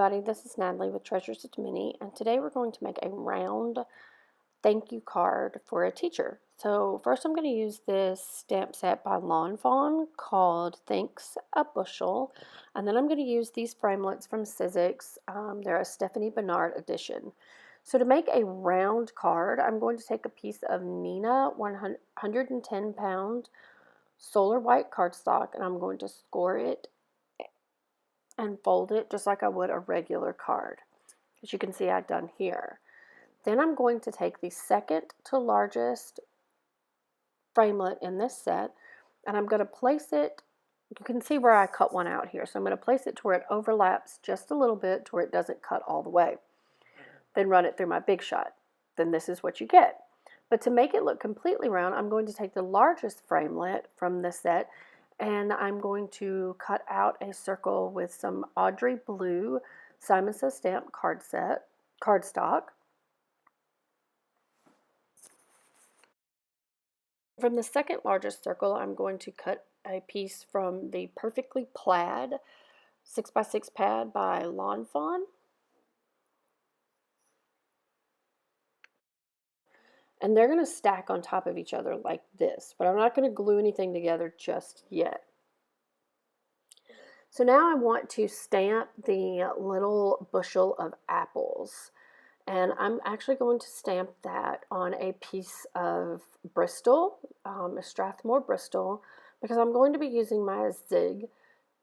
everybody, this is Natalie with Treasures of Mini, and today we're going to make a round thank you card for a teacher. So first I'm going to use this stamp set by Lawn Fawn called Thanks a Bushel, and then I'm going to use these framelits from Sizzixs. They're a Stephine Barnard edition. So to make a round card, I'm going to take a piece of Nina 110 pound solar white cardstock, and I'm going to score it and fold it just like I would a regular card, as you can see I've done here. Then I'm going to take the second to largest framelit in this set, and I'm going to place it, you can see where I cut one out here, so I'm going to place it to where it overlaps just a little bit to where it doesn't cut all the way. Then run it through my Big Shot. Then this is what you get. But to make it look completely round, I'm going to take the largest framelit from this set, and I'm going to cut out a circle with some Audrey Blue Simon Says Stamp cardstock. From the second largest circle, I'm going to cut a piece from the Perfectly Plaid 6x6 pad by Lawn Fawn. And they're going to stack on top of each other like this, but I'm not going to glue anything together just yet. So now I want to stamp the little bushel of apples, and I'm actually going to stamp that on a piece of Bristol, a Strathmore Bristol, because I'm going to be using my Zig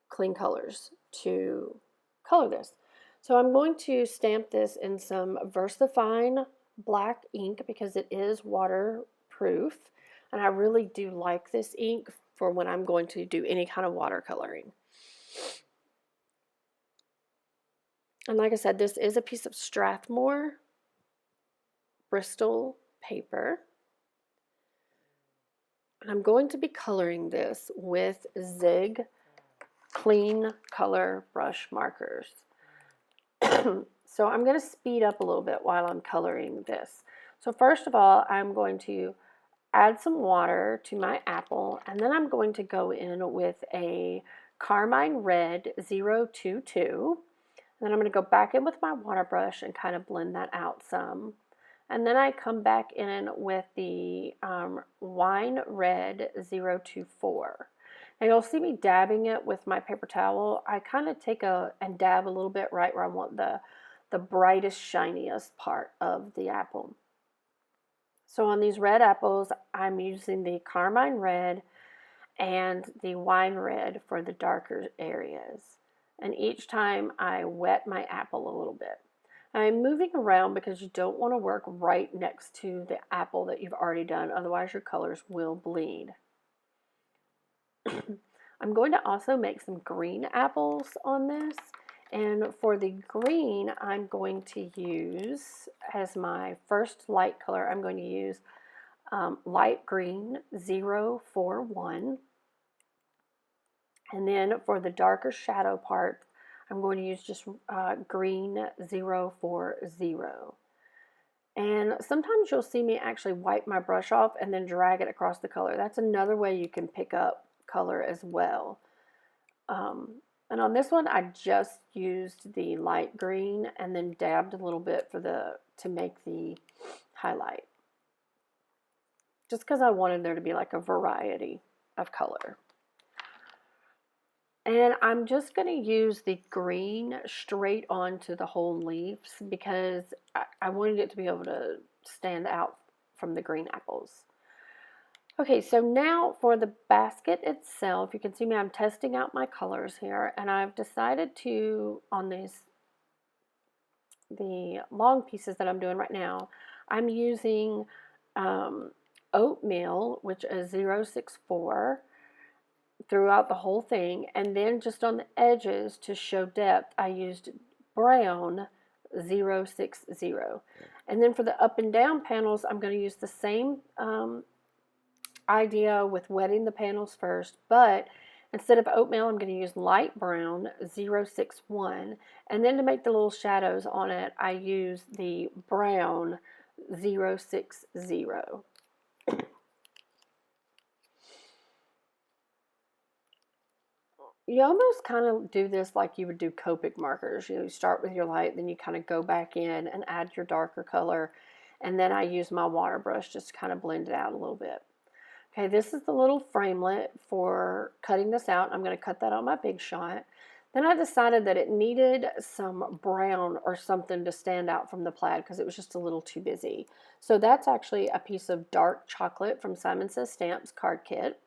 Clean Colors to color this. So I'm going to stamp this in some VersaFine black ink because it is waterproof, and I really do like this ink for when I'm going to do any kind of watercoloring. And like I said, this is a piece of Strathmore Bristol paper, and I'm going to be coloring this with Zig Clean Color brush markers. So I'm going to speed up a little bit while I'm coloring this. So first of all, I'm going to add some water to my apple, and then I'm going to go in with a Carmine Red 022. And then I'm going to go back in with my water brush and kind of blend that out some. And then I come back in with the Wine Red 024. Now you'll see me dabbing it with my paper towel. I kind of take and dab a little bit right where I want the brightest, shiniest part of the apple. So on these red apples, I'm using the Carmine Red and the Wine Red for the darker areas. And each time I wet my apple a little bit. I'm moving around because you don't want to work right next to the apple that you've already done, otherwise your colors will bleed. I'm going to also make some green apples on this, and for the green I'm going to use, as my first light color, I'm going to use light green 041. And then for the darker shadow part, I'm going to use just green 040. And sometimes you'll see me actually wipe my brush off and then drag it across the color. That's another way you can pick up color as well. And on this one, I just used the light green and then dabbed a little bit to make the highlight. Just because I wanted there to be like a variety of color. And I'm just going to use the green straight onto the whole leaves because I wanted it to be able to stand out from the green apples. Okay, so now for the basket itself, you can see me, I'm testing out my colors here, and I've decided to, on the long pieces that I'm doing right now, I'm using oatmeal, which is 064, throughout the whole thing, and then just on the edges to show depth I used brown 060. And then for the up and down panels I'm going to use the same idea with wetting the panels first, but instead of oatmeal I'm going to use light brown 061, and then to make the little shadows on it I use the brown 060. You almost kind of do this like you would do Copic markers. You start with your light, then you kind of go back in and add your darker color. And then I use my water brush just to kind of blend it out a little bit. Okay, this is the little framelit for cutting this out. I'm going to cut that on my Big Shot. Then I decided that it needed some brown or something to stand out from the plaid because it was just a little too busy. So that's actually a piece of dark chocolate from Simon Says Stamps card kit.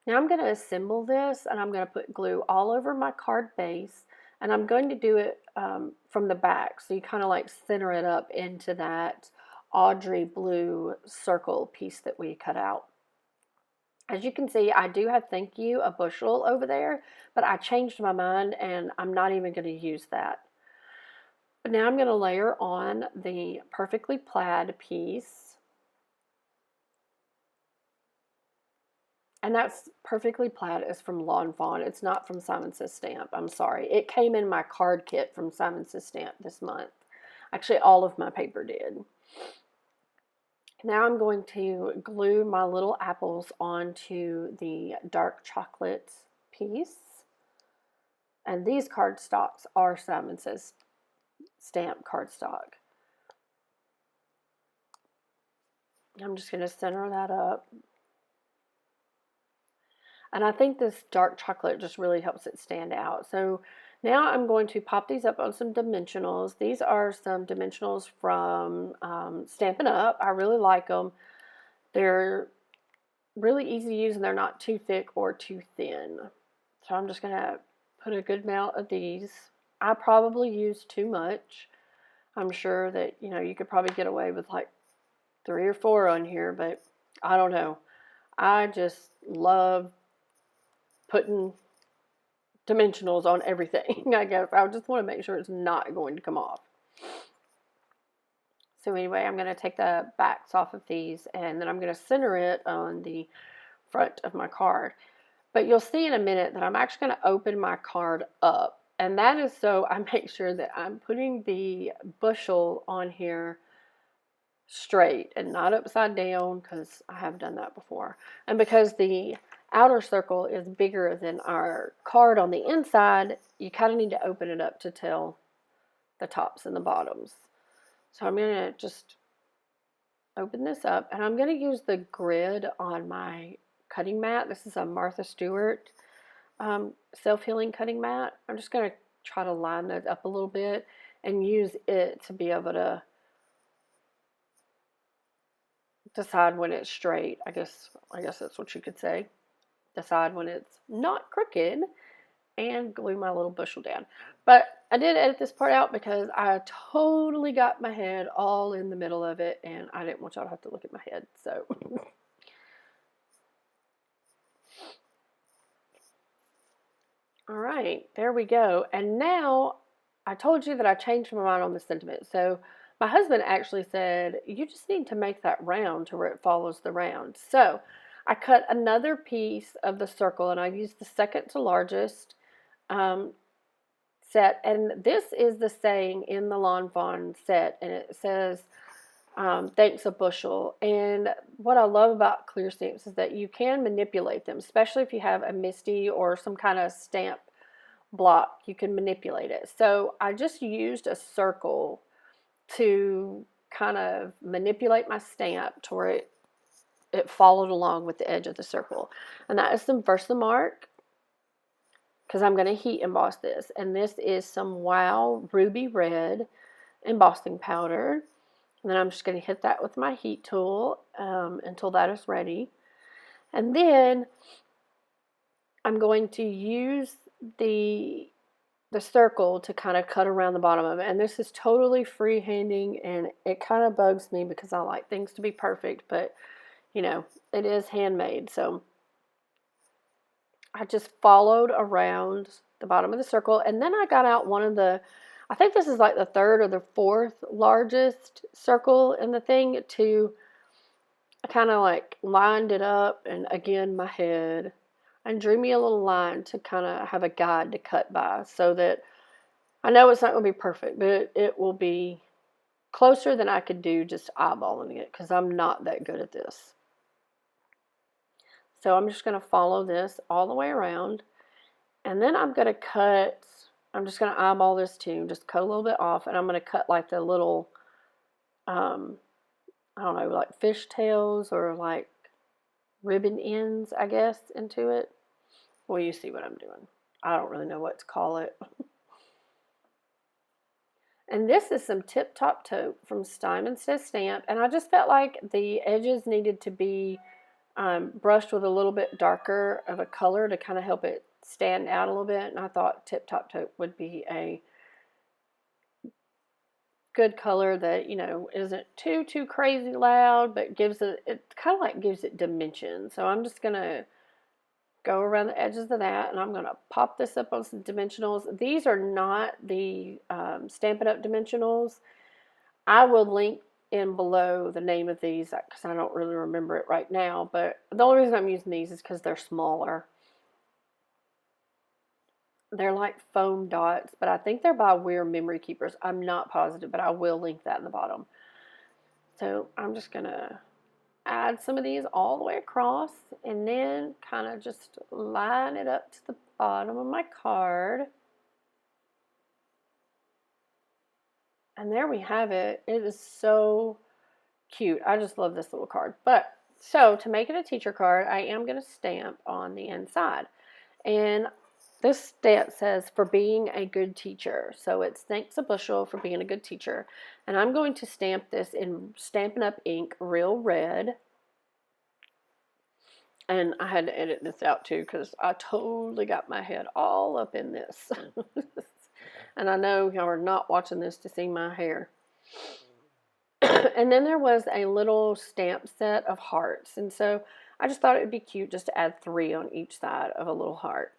Now I'm going to assemble this, and I'm going to put glue all over my card base, and I'm going to do it from the back, so you kind of like center it up into that Audrey blue circle piece that we cut out. As you can see, I do have Thank You, a bushel over there, but I changed my mind and I'm not even going to use that. But now I'm going to layer on the Perfectly Plaid piece. And that's Perfectly Plaid is from Lawn Fawn. It's not from Simon Says Stamp. I'm sorry. It came in my card kit from Simon Says Stamp this month. Actually, all of my paper did. Now I'm going to glue my little apples onto the dark chocolate piece. And these cardstocks are Simon Says Stamp cardstock. I'm just going to center that up. And I think this dark chocolate just really helps it stand out. So now I'm going to pop these up on some dimensionals. These are some dimensionals from Stampin' Up. I really like them. They're really easy to use and they're not too thick or too thin. So I'm just going to put a good amount of these. I probably use too much. I'm sure that, you know, you could probably get away with like 3 or 4 on here, but I don't know. I just love putting dimensionals on everything, I guess. I just want to make sure it's not going to come off. So anyway, I'm going to take the backs off of these and then I'm going to center it on the front of my card. But you'll see in a minute that I'm actually going to open my card up. And that is so I make sure that I'm putting the bushel on here straight and not upside down, because I have done that before. And because the outer circle is bigger than our card on the inside, you kind of need to open it up to tell the tops and the bottoms. So I'm going to just open this up, and I'm going to use the grid on my cutting mat. This is a Martha Stewart self-healing cutting mat. I'm just going to try to line that up a little bit and use it to be able to decide when it's straight. I guess that's what you could say. Decide when it's not crooked and glue my little bushel down. But I did edit this part out because I totally got my head all in the middle of it and I didn't want y'all to have to look at my head. So all right, there we go. And now I told you that I changed my mind on the sentiment. So my husband actually said, you just need to make that round to where it follows the round. So I cut another piece of the circle and I used the second to largest set. And this is the saying in the Lawn Fawn set. And it says, thanks a bushel. And what I love about clear stamps is that you can manipulate them, especially if you have a MISTI or some kind of stamp block, you can manipulate it. So I just used a circle to kind of manipulate my stamp to where it followed along with the edge of the circle. And that is some Versamark, because I'm going to heat emboss this. And this is some Wow Ruby Red embossing powder. And then I'm just going to hit that with my heat tool until that is ready. And then I'm going to use the circle to kind of cut around the bottom of it. And this is totally freehanding, and it kind of bugs me because I like things to be perfect, but you know, it is handmade. So I just followed around the bottom of the circle, and then I got out one of the, I think this is like the 3rd or the 4th largest circle in the thing, to kind of like lined it up, and again my head, and drew me a little line to kind of have a guide to cut by, so that I know it's not going to be perfect, but it will be closer than I could do just eyeballing it, because I'm not that good at this. So I'm just going to follow this all the way around, And then I'm going to cut, I'm just going to eyeball this too, just cut a little bit off, and I'm going to cut like the little, I don't know, like fish tails or like ribbon ends, I guess, into it. Well, you see what I'm doing. I don't really know what to call it. And this is some Tip Top Taupe from Stime & Says Stamp. And I just felt like the edges needed to be brushed with a little bit darker of a color to kind of help it stand out a little bit. And I thought Tip Top Taupe would be a good color that, you know, isn't too crazy loud, but gives it kind of like gives it dimension. So I'm just going to go around the edges of that, and I'm going to pop this up on some dimensionals. These are not the Stampin' Up! Dimensionals. I will link in below the name of these because I don't really remember it right now, but the only reason I'm using these is because they're smaller. They're like foam dots, but I think they're by Weir Memory Keepers. I'm not positive, but I will link that in the bottom. So I'm just going to add some of these all the way across and then kind of just line it up to the bottom of my card. And there we have it. It is so cute. I just love this little card. But so to make it a teacher card, I am going to stamp on the inside. And this stamp says, for being a good teacher. So it's thanks a Bushel for being a good teacher. And I'm going to stamp this in Stampin' Up! Ink Real Red. And I had to edit this out too because I totally got my head all up in this. And I know y'all are not watching this to see my hair. And then there was a little stamp set of hearts. And so I just thought it would be cute just to add 3 on each side of a little heart.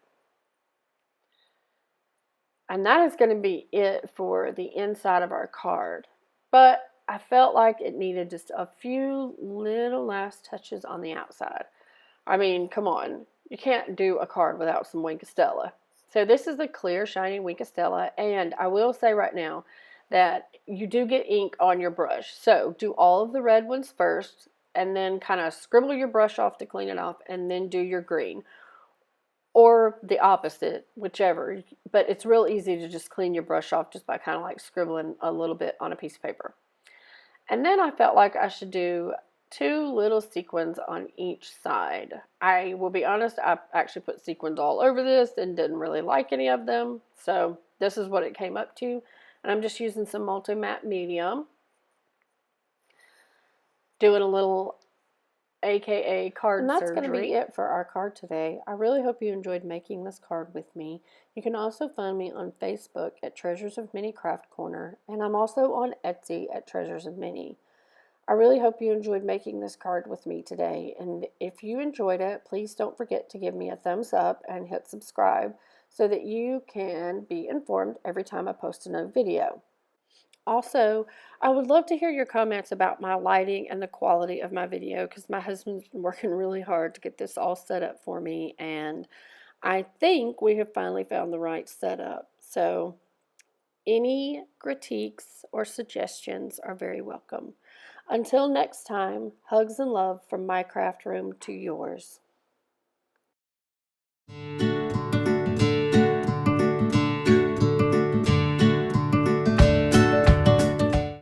And that is going to be it for the inside of our card. But I felt like it needed just a few little last touches on the outside. I mean, come on. You can't do a card without some Wink of Stella. So this is the clear, shiny Wink of Stella. And I will say right now that you do get ink on your brush. So do all of the red ones first, and then kind of scribble your brush off to clean it off, and then do your green. Or the opposite, whichever. But it's real easy to just clean your brush off just by kind of like scribbling a little bit on a piece of paper. And then I felt like I should do 2 little sequins on each side. I will be honest, I actually put sequins all over this and didn't really like any of them. So this is what it came up to. And I'm just using some multi-matte medium. Doing a little AKA card surgery. And that's going to be it for our card today. I really hope you enjoyed making this card with me. You can also find me on Facebook at Treasures of Minnie Craft Corner, and I'm also on Etsy at Treasures of Minnie. I really hope you enjoyed making this card with me today, and if you enjoyed it, please don't forget to give me a thumbs up and hit subscribe so that you can be informed every time I post a new video. Also, I would love to hear your comments about my lighting and the quality of my video because my husband's been working really hard to get this all set up for me, and I think we have finally found the right setup. So any critiques or suggestions are very welcome. Until next time, hugs and love from my craft room to yours.